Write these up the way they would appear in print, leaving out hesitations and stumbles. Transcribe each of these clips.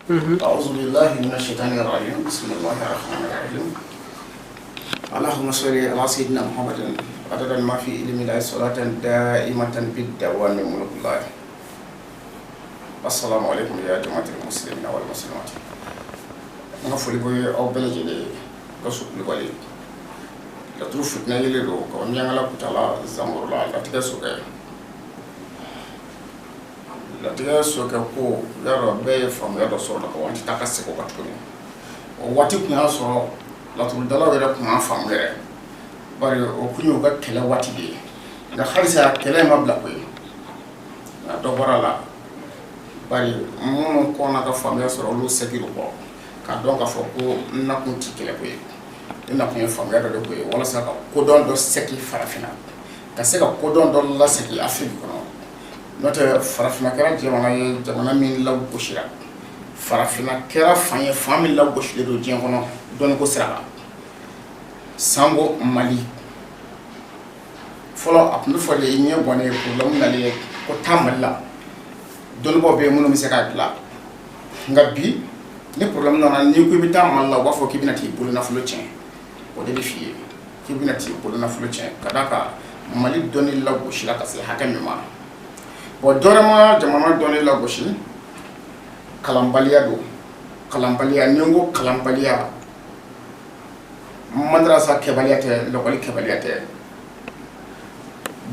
أعوذ بالله من الشيطان الرجيم بسم الله الرحمن الرحيم اللهم صل على سيدنا محمد عدد ما في علم الله صلاة دائمة بالدوام ملك الله. السلام عليكم يا جماعة المسلمين والمسلمات. نفعل بي أو بلجلي كسب لبالي لا تروح فتنة يلو كون يعمل كتلا زمور لا تكسوك la tiga soka ko yaro be fam yaro so la ko anti takase ko batuni o wati ku na so la tu dala wera ku ma fam gere bari o kunyo ga kele wati de ga harisa kele ma bla ko na do borala bari mo ko na ga fam ya so lu sekiru ko ka don ka fo ko na ku ti kele ko ina ku fam yaro de ko wala sa ko don do seki farafina ka se ka ko don do la seki afri ko note farafina kera jamana min law goshira farafina kera fanye famille law goshile do jien kono don ko sira sango mali folo apnu fole nye boné pour lam nalé ko tamalla don bo be munu mi seka la ngabi ni problème non ni ko bi tamalla wa fo kibinati bulu na flo tien o de fié kibinati bulu na flo tien kadaka mali doni law goshira ka se hakami ma bo dorama jamana doni la goshi kalambaliya do kalambaliya nengo kalambaliya madrasa kebaliya te lokali kebaliya te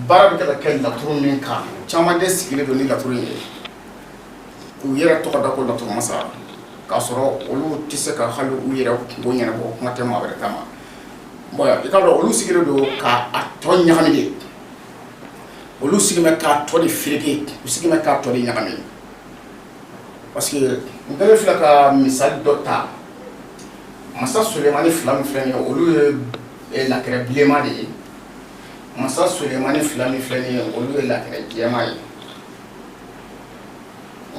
barab kala kel la turu min ka chama de sikile do ni la turu ye ku yera to da ko la turu masa ka soro olu tisse ka halu u yera go nyana bo ngate ma bare tama boya ikalo olu sikile do ka aton nyamide olu sigime ka to de firike sigime ka to de nyakami parce que ngale fila ka misal dota masa Sulemani flam flani olu e la kere blema de masa Sulemani flani flani olu e la kere jema yi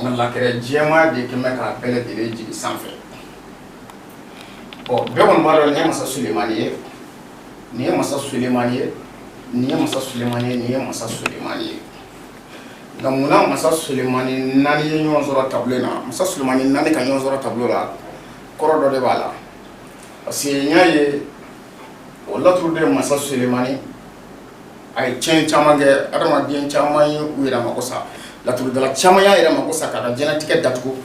on la kere jema de ke meka bele de jigi sanfe bon be on maro ne masa Sulemani ni masa Sulemani ni masa Sulemani ni masa Sulemani ngamuna masa Sulemani nani yenyo zora tableau na masa Sulemani nani kan yenyo zora tableau la korodo de bala parce nyaye wala trude masa Sulemani ay chen chamange adama bien chamay wira makosa la trude la chamaya ira makosa kada genetique datugo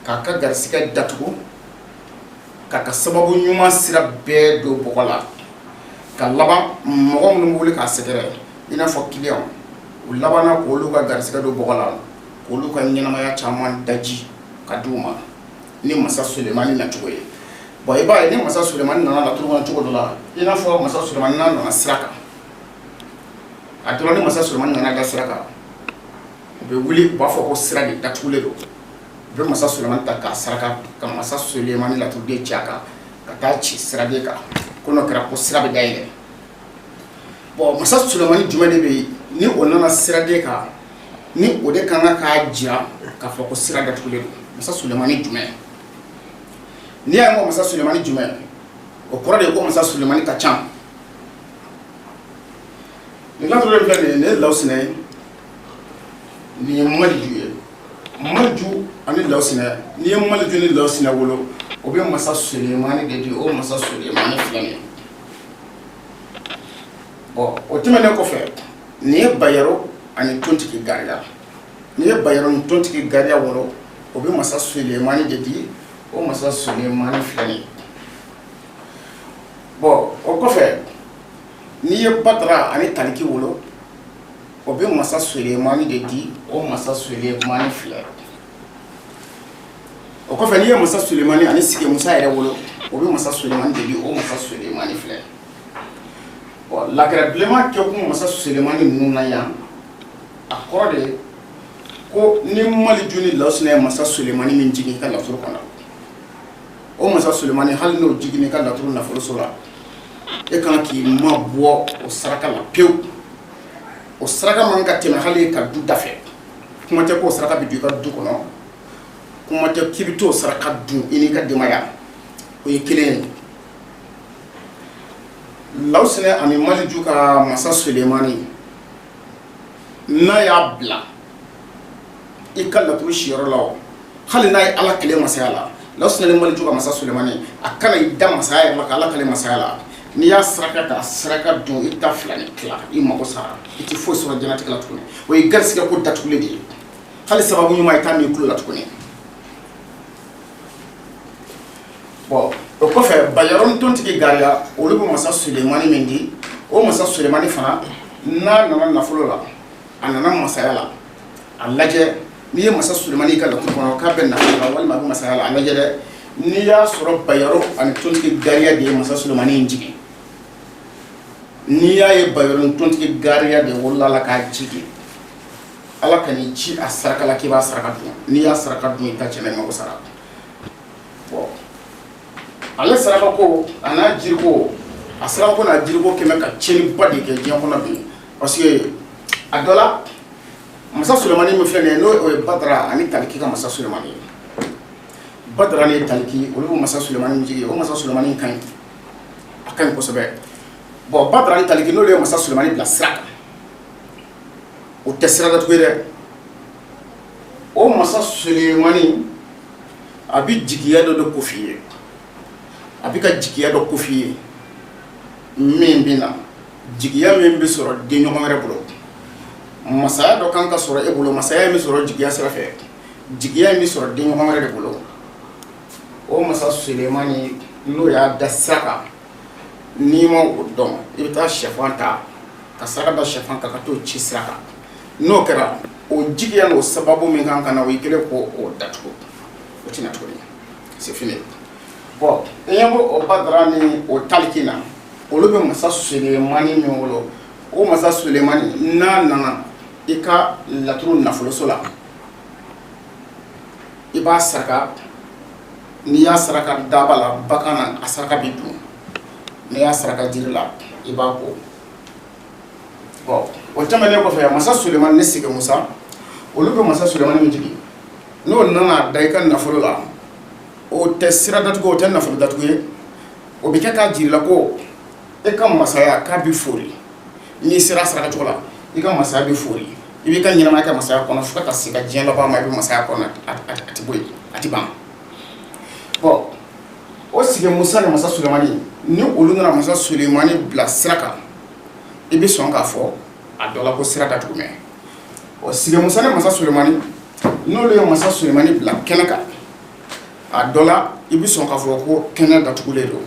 kaka garsike datugo kaka sababu nyuma sira be do bokola ka laba mo ngum wuli ka sekere ina fo client u labana ko lu ka garsika do bogola ko lu ka nyama ya chaman daji kaduma ni masa Sulemani na tuwe boy ba ni masa Sulemani na la tuwa tuko dola ina fo masa Sulemani na siraka atolo ni masa Sulemani na da siraka be wuli ba fo ko sirani da tule do be masa Sulemani ta ka siraka ka masa Sulemani la tude chaka ka ta ci sirabe ka kono kra ko sirabe gayle bon masa Sulemani jumade be ni onana sirade ka ni ode kana ka jia ka fo ko sirada tule masa Sulemani jume ni ay mo masa Sulemani jume o korade ko masa Sulemani ka cham ni la tole fele ne lawsine ni maju ani lawsine ni maju ni lawsine wolo o be masa Sulemani de di o masa Sulemani flani bon o timene ko fe ni bayaro ani tontiki garia ni bayaro ni tontiki garia wolo o be masa Sulemani de di o masa Sulemani flani bon o ko fe ni batra ani taliki wolo o be masa Sulemani de di o masa Sulemani flani o ko fe ni masa Sulemani ani sike Musa ere wolo o be masa Sulemani de di o masa Sulemani flani bon la grèvement que ko masa Sulemani nuna ya akorde ko ni mali juni lawsne masa Sulemani min jigi kan la turu kona o masa Sulemani hal no jigi ni kan la turu na folo sola e kan ki mabo o saraka la pew o saraka man ka teme hali ka du dafe kuma te ko saraka bi du ka du kono kuma te kibito saraka du ini ka demaya o yekele lawsne ani mali juka masa Sulemani na ya bla ikalla tu shiro law hali n'a ye ala kelen masaya la law sinalen mali juga masa sulemani a kana i da masaya la ka ala kelen masaya la n'i y'a saraka da saraka dun i ta fila ni tila i mago sara i ti foyi sɔrɔ jɛnatigɛ la tuguni o ye garisigɛ ko datugulen de ye hali sababu ɲuman i t'a min kulo la tuguni bon o kɔfɛ bayɔrɔni tontigi gariya olu bɛ masa sulemani min di o masa sulemani fana n'a nana nafolo la a nana masaya la a lajɛ n'i ye masa sulemani ka laturu kɔnɔ k'a bɛ nafolo la walima a bɛ masaya la a lajɛ dɛ n'i y'a sɔrɔ bayɔrɔ ani tontigi gariya de ye masa sulemani in jigin n'i y'a ye bayɔrɔni tontigi gariya de wolola la k'a jigin ala ka n'i ci a saraka la k'i b'a saraka dun n'i y'a saraka dun i ta cɛnɛ mago sara bon ale saraka ko a n'a jiriko a saraka ko n'a jiriko kɛmɛ ka tiɲɛniba de kɛ diɲɛ kɔnɔ bi parce que a dɔ la masa sulemani min filɛ nin ye n'o ye badara ani taliki ka masa sulemani ye badara ni taliki olu bɛ masa sulemani min jigi o masa sulemani ka ɲi a ka ɲi kosɛbɛ bon badara ni taliki n'olu ye masa sulemani bila sira kan o tɛ sira datugu ye dɛ o masa sulemani a bɛ jigiya dɔ de ko f'i ye a bɛ ka jigiya dɔ ko f'i ye min bɛ na jigiya min bɛ sɔrɔ den ɲɔgɔn wɛrɛ bolo masaya dɔ kan ka sɔrɔ e bolo masaya min sɔrɔ jigiya sira fɛ jigiya min sɔrɔ den ɲɔgɔn wɛrɛ de bolo o masa sulemani n'o y'a da sira kan n'i ma o dɔn i bɛ taa sɛfan ta ka sara da sɛfan kan ka t'o ci sira kan n'o kɛra o jigiya n'o sababu min kan ka na o y'i kɛlen ko o datugu o tɛna tuguni c'est fini bon i ɲɛ b'o o badara ni o taliki na olu bɛ masa sulemani min wolo o masa sulemani n'a nana i ka laturu nafoloso la i b'a saraka n'i y'a saraka daba la bagan na a saraka bɛ dun n'i y'a saraka jiri la i b'a ko bon o tɛmɛnen kɔfɛ masa sulemani ni sigi musa olu bɛ masa sulemani min jigi n'o nana da i ka nafolo la o tɛ sira datugu o tɛ nafolo datugu ye o bɛ kɛ k'a jiri la ko e ka masaya k'a bɛ fori n'i sera saraka cogo la i ka masaya bɛ fori i b'i ka ɲɛnamaya kɛ masaya kɔnɔ fo ka taa se ka diɲɛ laban ma i bɛ masaya kɔnɔ a tɛ bɔ yen a tɛ ban bon o sigi musa ni masa sulemani ni olu nana masa sulemani bila sira kan i bɛ sɔn k'a fɔ a dɔ la ko sira datugu mɛ o sigi musa ni masa sulemani n'olu ye masa sulemani bila kɛnɛ kan a dɔ la i bɛ sɔn k'a fɔ ko kɛnɛ datugulen don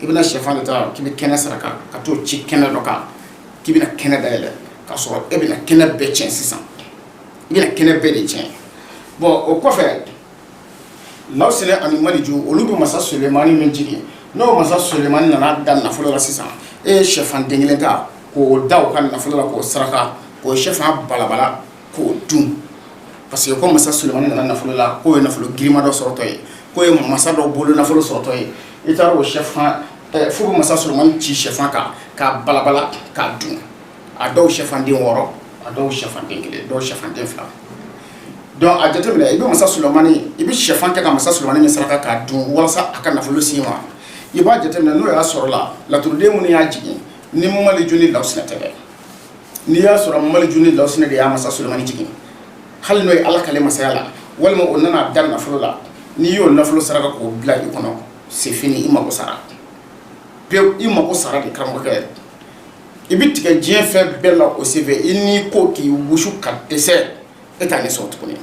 i bɛna sɛfan de ta k'i bɛ kɛnɛ saraka ka t'o ci kɛnɛ dɔ kan k'i bɛna kɛnɛ dayɛlɛ k'a sɔrɔ e bɛna kɛnɛ bɛɛ tiɲɛ sisan i bɛna kɛnɛ bɛɛ de tiɲɛ bon o kɔfɛ lawusine ani maliju olu bɛ masa sulemani min jigi n'o masa sulemani nana da nafolo la sisan e ye sɛfan den kelen ta k'o da o ka nafolo la k'o saraka k'o sɛfan balabala k'o dun parce que ko masa sulemani nana nafolo la k'o ye nafolo girima dɔ sɔrɔtɔ ye k'o ye masa dɔ bolo nafolo sɔrɔtɔ ye i taara o sɛfan fo bɛ masa sulemani ci sɛfan kan k'a balabala k'a dun a dɔw sɛfan den 6 a dɔw sɛfan den 1 dɔw sɛfan den 2 donc a jateminɛ i bɛ masa sulemani i bɛ sɛfan kɛ ka masa sulemani min saraka k'a dun walasa a ka nafolo s'i ma i b'a jateminɛ n'o y'a sɔrɔ la laturuden minnu y'a jigin ni maliju ni lawusinɛ tɛ dɛ n'i y'a sɔrɔ maliju ni lawusinɛ de y'a masa sulemani jigin hali n'o ye ala kale masaya la walima o nana da nafolo la n'i y'o nafolo saraka k'o bila i kɔnɔ c'est fini i mago sara pewu i mago sara de karamɔgɔkɛ i bɛ tigɛ diɲɛ fɛn bɛɛ la o senfɛ i n'i ko k'i wusu ka dɛsɛ e t'a ɲɛsɔrɔ tuguni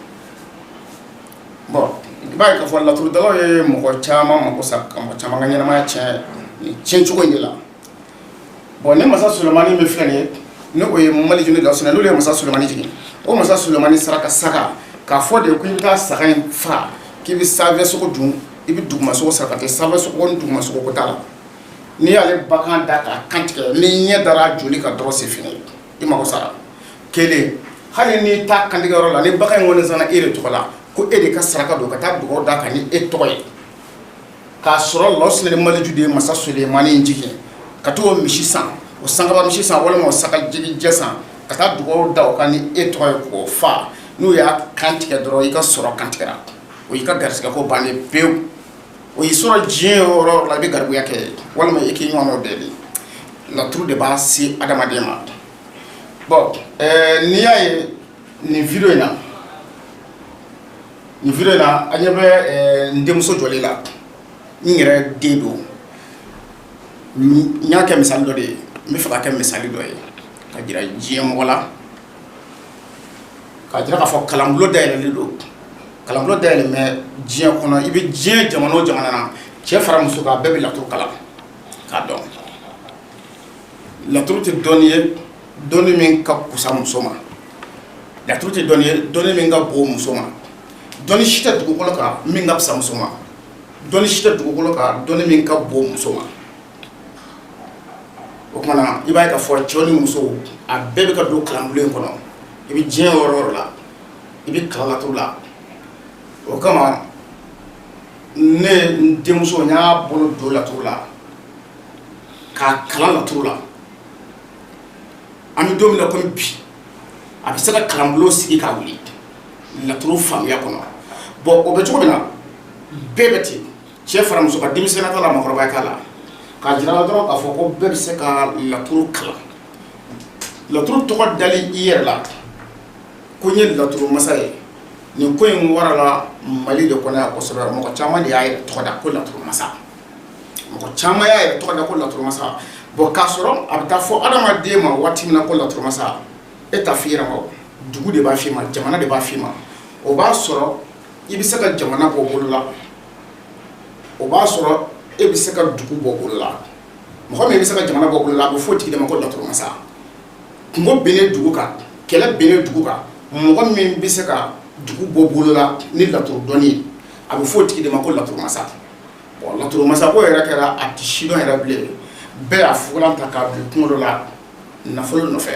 bon i b'a ye k'a fɔ laturudalaw ye mɔgɔ caman mago sa ka mɔgɔ caman ka ɲɛnamaya tiɲɛ nin tiɲɛ cogo in de la bon ni masa sulemani min filɛ nin ye ni o ye maliju ni lawusinɛ n'olu ye masa sulemani jigin o masa sulemani saraka saga k'a fɔ de ko i bɛ taa saga in fa k'i bɛ sanfɛ sogo dun i bɛ dugumasogo saraka tɛ sanfɛ sogo ni dugumasogo ko t'a la n'i y'ale bagan da k'a kantigɛ n'i ɲɛ dara joli ka dɔrɔn c'est fini i mago sara kelen hali n'i ta kantigɛyɔrɔ la ni bagan in kɔni sanna e de tɔgɔ la ko e de ka saraka don ka taa dugawu da kan ni e tɔgɔ ye k'a sɔrɔ lawusinɛ ni maliju de ye masa sulemani in jigin ka t'o misi san o sankaba misi san walima o saga jigi jɛ san ka taa dugawu da o kan ni e tɔgɔ ye k'o fa n'u y'a kantigɛ dɔrɔn i ka sɔrɔ kantigɛra o y'i ka garisɛgɛ ko bannen pewu o y'i sɔrɔ diɲɛ yɔrɔ la i bɛ garibuya kɛ walima i k'i ɲɔgɔnnaw deli laturu de b'a se adamaden ma bon n'i y'a ye nin video in na ni vidéo la an ɲɛ bɛ ndenmuso jɔlen la n yɛrɛ den don n y'a kɛ misali dɔ de ye n bɛ fɛ ka kɛ misali dɔ ye ka jira diɲɛ mɔgɔ la ka jira k'a fɔ kalanbulon dayɛlɛlen don kalanbulon dayɛlɛ mɛ diɲɛ kɔnɔ i bɛ diɲɛ jamana o jamana na cɛ fara muso kan bɛɛ bɛ laturu kalan k'a dɔn laturu tɛ dɔnni ye dɔnni min ka kusa muso ma laturu tɛ dɔnni ye dɔnni min ka bon muso ma dɔnni si tɛ dugukolo kan min ka fisa muso ma dɔnni si tɛ dugukolo kan dɔnni min ka bon muso ma o kumana i b'a ye k'a fɔ cɛw ni musow a bɛɛ bɛ ka don kalanbulon in kɔnɔ i bɛ diɲɛ yɔrɔ o yɔrɔ la i bɛ kalan laturu la o kama ne n denmuso n y'a bolo don laturu la k'a kalan laturu la an bɛ don min na komi bi a bɛ se ka kalanbulon sigi k'a wuli laturu faamuya kɔnɔ bon o bɛ cogo min na bɛɛ bɛ ten cɛ fara muso kan denmisɛnninya t'a la maakɔrɔbaya t'a la k'a jira la dɔrɔn k'a fɔ ko bɛɛ bɛ se ka laturu kalan laturu tɔgɔ dali i yɛrɛ la ko n ye laturu masa ye nin ko in warala Mali de kɔnɔ yan kosɛbɛ mɔgɔ caman de y'a yɛrɛ tɔgɔ da ko laturu masa mɔgɔ caman y'a yɛrɛ tɔgɔ da ko laturu masa bon k'a sɔrɔ a bɛ taa fɔ adamaden ma waati min na ko laturu masa e t'a f'i yɛrɛ ma dugu de b'a f'i ma jamana de b'a f'i ma o b'a sɔrɔ i bɛ se ka jamana bɔ bolo la o b'a sɔrɔ e bɛ se ka dugu bɔ bolo la mɔgɔ min bɛ se ka jamana bɔ bolo la a bɛ fɔ o tigi de ma ko laturu masa kungo bɛnnen dugu kan kɛlɛ bɛnnen dugu kan mɔgɔ min bɛ se ka dugu bɔ bolo la ni laturu dɔnni a bɛ fɔ o tigi de ma ko laturu masa bon laturu masa ko yɛrɛ kɛra a tɛ sidɔn yɛrɛ bilen bɛɛ y'a fugulan ta k'a bila kungo dɔ la nafolo nɔfɛ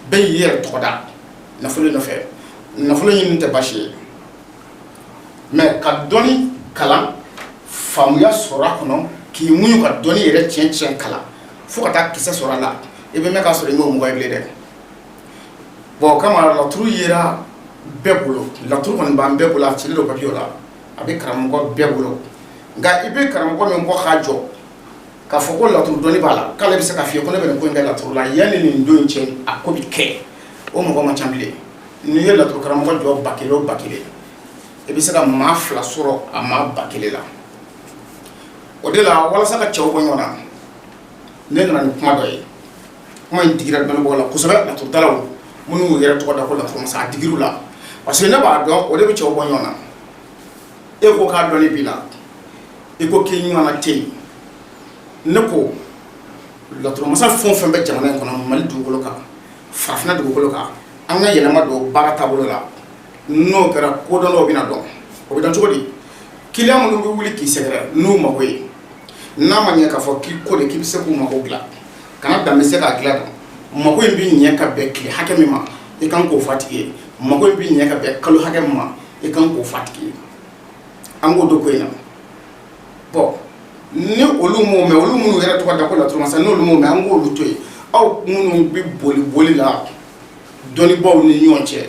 bɛɛ y'i yɛrɛ tɔgɔ da nafolo nɔfɛ nafolo ɲini tɛ baasi ye mɛ ka dɔnni kalan faamuya sɔrɔ a kɔnɔ k'i muɲu ka dɔnni yɛrɛ tiɲɛ tiɲɛ kalan fo ka taa kisɛ sɔrɔ a la i bɛ mɛn k'a sɔrɔ i m'o mɔgɔ ye bilen dɛ bon o kama laturu yera bɛɛ bolo laturu kɔni b'an bɛɛ bolo a cilen don papiye la a bɛ karamɔgɔ bɛɛ bolo nka i bɛ karamɔgɔ min bɔ k'a jɔ k'a fɔ ko laturu dɔnni b'a la k'ale bɛ se k'a f'i ye ko ne bɛ nin ko in kɛ laturu la yanni nin don in cɛ a ko bɛ kɛ o mɔgɔ man ca bilen n'i ye laturu karamɔgɔ jɔ ba kelen o ba kelen i bɛ se ka maa fila sɔrɔ a maa ba kelen la o de la walasa ka cɛw bɔ ɲɔgɔn na ne nana ni kuma dɔ ye kuma in digira dɔnnibagaw la kosɛbɛ laturutalaw minnu y'u yɛrɛ tɔgɔ da ko laturu masa a digir'u la parce que ne b'a dɔn o de bɛ cɛw bɔ ɲɔgɔn na e ko k'a dɔnni b'i la i ko k'i ɲɔgɔnna tɛ yen ne ko laturu masa fɛn o fɛn bɛ jamana in kɔnɔ Mali dugukolo kan farafinna dugukolo kan an ka yɛlɛma don baara taabolo la n'o kɛra kodɔnnaw bɛna dɔn o bɛ dɔn cogo di kiliyan minnu bɛ wuli k'i sɛgɛrɛ n'u mago ye n'a ma ɲɛ k'a fɔ k'i ko de k'i bɛ se k'u mago dilan kana dan bɛ se k'a dilan dɔn mago in bɛ ɲɛ ka bɛn tile hakɛ min ma i kan k'o fɔ a tigi ye mago in bɛ ɲɛ ka bɛn kalo hakɛ min ma i kan k'o fɔ a tigi ye an k'o don ko in na bon ni olu m'o mɛn olu minnu yɛrɛ tɔgɔ da ko laturu masa n'olu m'o mɛn an k'olu to yen aw minnu bɛ boli la dɔnnibaaw ni ɲɔgɔn cɛ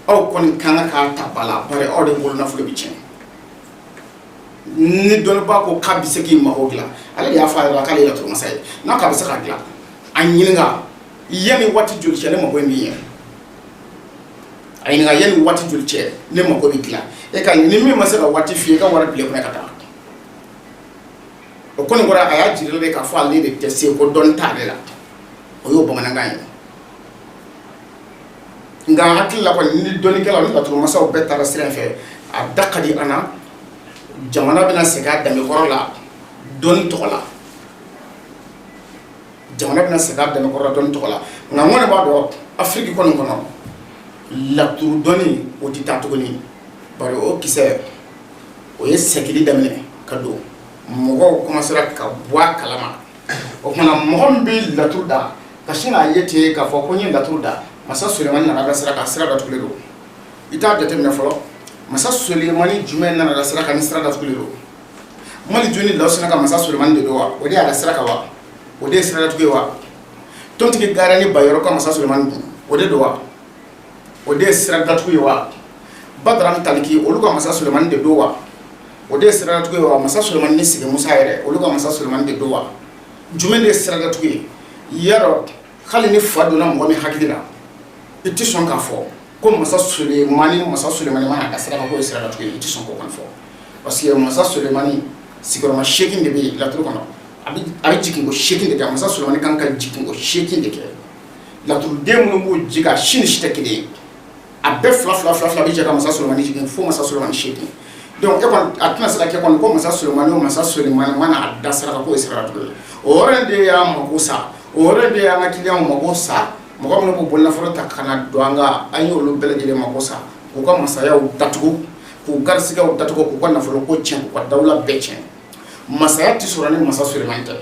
aw kɔni kan k'a ta ba la bari aw de bolo nafolo bɛ tiɲɛ ni dɔnnibaa ko k'a bɛ se k'i mago dilan ale de y'a fɔ a yɛrɛ la k'ale ye laturu masa ye n'a k'a bɛ se k'a dilan a ɲininka yanni waati joli cɛ ne mago bɛ min ye a ɲininka yanni waati joli cɛ ne mago bɛ dilan e ka ni min ma se ka waati f'i ye i ka wari bila kunna ka taa o kɔni kɔrɔ a y'a jira de k'a fɔ ale de tɛ se ko dɔnni t'ale la o y'o bamanankan ye nka hakili la kɔni ni dɔnnikɛlaw ni laturu masaw bɛɛ taara sira in fɛ a da ka di an na jamana bɛna segin a danbekɔrɔ la dɔnni tɔgɔ la jamana bɛna segin a danbekɔrɔ la dɔnni tɔgɔ la nka n kɔni b'a dɔn Afiriki kɔni kɔnɔ laturu dɔnni o tɛ taa tuguni bari o kisɛ o ye sɛgili daminɛ ka don mɔgɔw commencera ka bɔ a kalama o kumana mɔgɔ min bɛ laturu da ka sin k'a ye ten k'a fɔ ko n ye laturu da masa Sulemani nana da sira kan sira datugulen don i t'a jateminɛ fɔlɔ masa Sulemani jumɛn nana da sira kan ni sira datugulen don Mali joni Lawusina ka masa Sulemani de don wa o de y'a da sira kan wa o de ye sira datugu ye wa Tontigi Garani Bayɔrɔ ka masa Sulemani dun o de don wa o de ye sira datugu ye wa Badaran Taliki olu ka masa Sulemani de don wa o de ye sira datugu ye wa masa Sulemani ni Sigi Musa yɛrɛ olu ka masa Sulemani de don wa jumɛn de ye sira datugu ye yarɔ hali ni fa donna mɔgɔ min hakili la i tɛ sɔn k'a fɔ ko masa Sulemani mana ka sira ko e sira laturu ti son ko kon fo parce que masa Sulemani sigurama shekin de be laturu kono abi jikin ko shekin de masa Sulemani kan ka jikin ko shekin de ke laturu de mun bo jiga shin shite kide abbe fla bi jaga masa Sulemani jikin fo masa Sulemani shekin donc e kon atuna sira ke kon ko masa Sulemani mana da sira ko e sira laturu ore de ya makosa ore de ya ngakiliya makosa mɔgɔ minnu b'u bolila fɔlɔ ta kana don an ka an ye olu bɛɛ lajɛlen mako sa k'u ka masayaw datugu k'u garisigɛw datugu k'u ka nafolo ko tiɲɛ k'u ka dawula bɛɛ tiɲɛ masaya tɛ sɔrɔ ni masa Sulemani tɛ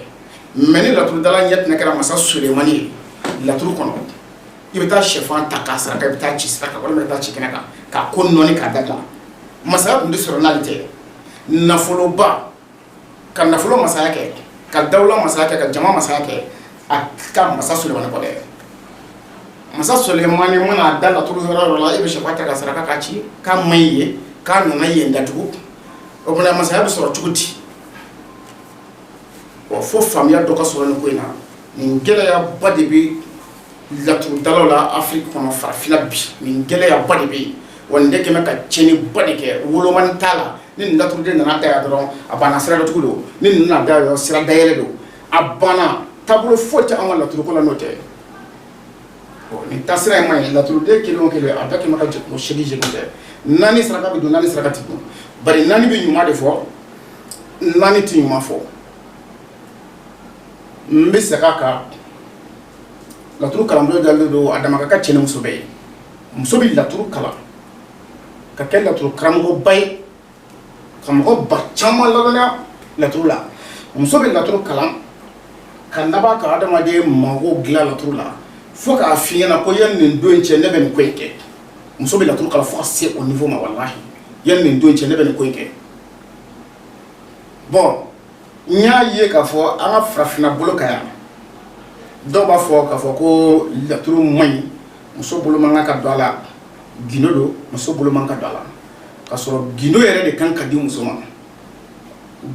mais ni laturudala ɲɛ tɛna kɛra masa Sulemani ye laturu kɔnɔ i bɛ taa sɛfan ta k'a saraka i bɛ taa ci sira kan walima i bɛ taa ci kɛnɛ kan k'a ko nɔɔni k'a dabila masaya tun tɛ sɔrɔ n'ale tɛ nafoloba ka nafolo masaya kɛ ka dawula masaya kɛ ka jama masaya kɛ a ka masa Sulemani kɔ dɛ masa Sulemani mana da laturu yɔrɔ la i bɛ sɛfa ta ka saraka k'a ci k'a man ɲi ye k'a nana yen datugu o kumana masaya bɛ sɔrɔ cogo di fo faamuya dɔ ka sɔrɔ nin ko in na nin gɛlɛyaba de bɛ laturudalaw la Afiriki kɔnɔ farafinna bi nin gɛlɛyaba de bɛ yen wa nin de kɛmɛ ka tiɲɛniba de kɛ wolomani t'a la ni nin laturuden nana da yan dɔrɔn a banna sira datugu don ni nin nana da yan sira dayɛlɛ don a banna taabolo foyi tɛ an ka laturuko la n'o tɛ nin tasira in man ɲi laturuden kelen o kelen a bɛɛ kɛmɛ ka jɛkulu seegin tɛ naani saraka bɛ don naani saraka tɛ don bari naani bɛ ɲuman de fɔ naani tɛ ɲuman fɔ n bɛ segin a kan laturu kalanbolo dalen don a dama ka cɛ ni muso bɛɛ ye muso bɛ laturu kalan ka kɛ laturu karamɔgɔba ye ka mɔgɔ ba caman ladɔnniya laturu la muso bɛ laturu kalan ka laban ka adamaden mago dilan laturu la fo k'a f'i ɲɛna ko yanni nin don in cɛ ne bɛ nin ko in kɛ muso bɛ laturu kalan fo ka se o niveau ma walahi yanni nin don in cɛ ne bɛ nin ko in kɛ bon n y'a ye k'a fɔ an ka farafinna bolo kan yan dɔw b'a fɔ k'a fɔ ko laturu man ɲi muso bolo man kan ka don a la gindo don muso bolo man kan ka don a la k'a sɔrɔ gindo yɛrɛ de kan ka di muso ma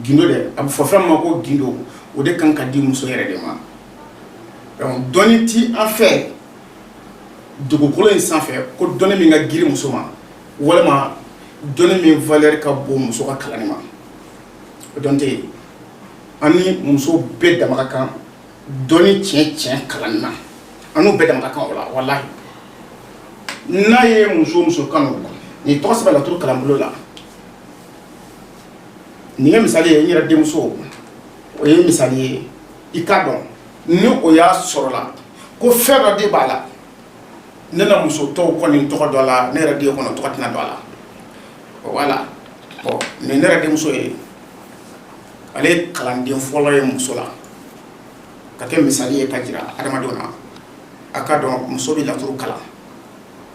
gindo dɛ a bɛ fɔ fɛn min ma ko gindo o de kan ka di muso yɛrɛ de ma donc dɔnni ti an fɛ dugukolo in sanfɛ ko dɔnni min ka girin muso ma walima dɔnni min valeur ka bon muso ka kalanni ma o dɔn tɛ yen an ni muso bɛɛ dama ka kan dɔnni tiɲɛ kalanni na an n'u bɛɛ dama ka kan o la walahi n'a ye muso o muso kanu n'i tɔgɔ sɛbɛn laturu kalanbolo la nin ye misali ye n yɛrɛ denmuso o ye misali ye i k'a dɔn ni o y'a sɔrɔ la ko fɛn dɔ de b'a la ne na muso tɔw kɔni tɔgɔ dɔ la ne yɛrɛ den kɔnɔ tɔgɔ tɛna dɔ a la voilà bon nin ne yɛrɛ denmuso ye ale ye kalanden fɔlɔ ye muso la ka kɛ misali ye ka jira adamadenw na a ka dɔn muso bɛ laturu kalan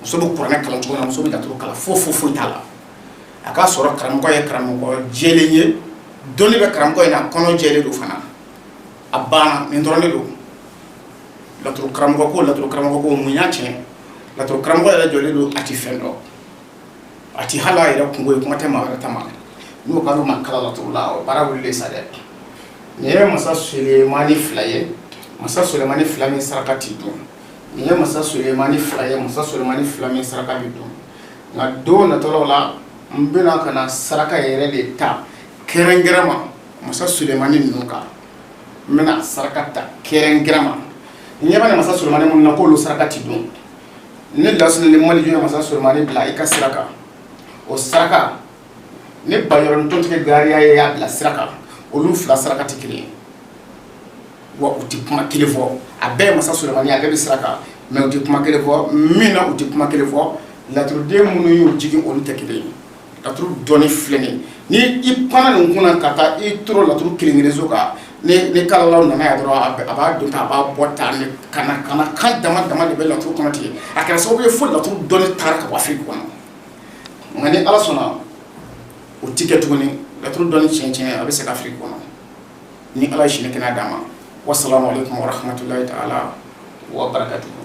muso bɛ kuranɛ kalan cogo min na muso bɛ laturu kalan foyi t'a la a k'a sɔrɔ karamɔgɔ ye karamɔgɔ jɛlen ye dɔnni bɛ karamɔgɔ in na kɔnɔ jɛlen don fana a banna nin dɔrɔn de don laturu karamɔgɔ ko mun y'a tiɲɛ laturu karamɔgɔ yɛrɛ jɔlen don a tɛ fɛn dɔn a tɛ hali a yɛrɛ kungo ye kuma tɛ maa wɛrɛ ta ma n'o ka ma kala laturu la o baara wulilen sa dɛ nin ye masa Sulemani fila ye masa Sulemani fila min saraka tɛ dun nin ye masa Sulemani fila ye masa Sulemani fila min saraka bɛ dun nka don nataw la n bɛna ka na saraka yɛrɛ de ta kɛrɛnkɛrɛn ma masa Sulemani ninnu kan n bɛna saraka ta kɛrɛnkɛrɛn ma n ɲɛ bɛ masa Sulemani minnu na k'olu saraka tɛ dun ne lasinen Malijo ye masa Sulemani bila i ka sira kan o saraka ne bayɔrɔni tontigɛ gariya ye y'a bila sira kan olu fila saraka tɛ kelen ye wa u tɛ kuma kelen fɔ a bɛɛ ye masa Sulemani a bɛɛ bɛ sira kan mais u tɛ kuma kelen fɔ min na u tɛ kuma kelen fɔ laturuden minnu y'u jigin olu tɛ kelen ye laturu dɔnni filɛ nin ni i panna nin kunna ka taa i toro laturu kelen so kan ni kalalaw nana yan dɔrɔn a b'a don ta a b'a bɔ ta ka na kan dama de bɛ laturu kɔnɔ ten a kɛra sababu ye fo laturu dɔnni taara ka bɔ Afiriki kɔnɔ nka ni Ala sɔnna o tɛ kɛ tuguni laturu dɔnni tiɲɛ a bɛ segin Afiriki kɔnɔ ni Ala ye sini kɛnɛya d'a ma wasalaamu aleykum wa rahmatulahi taala wa barakatuh.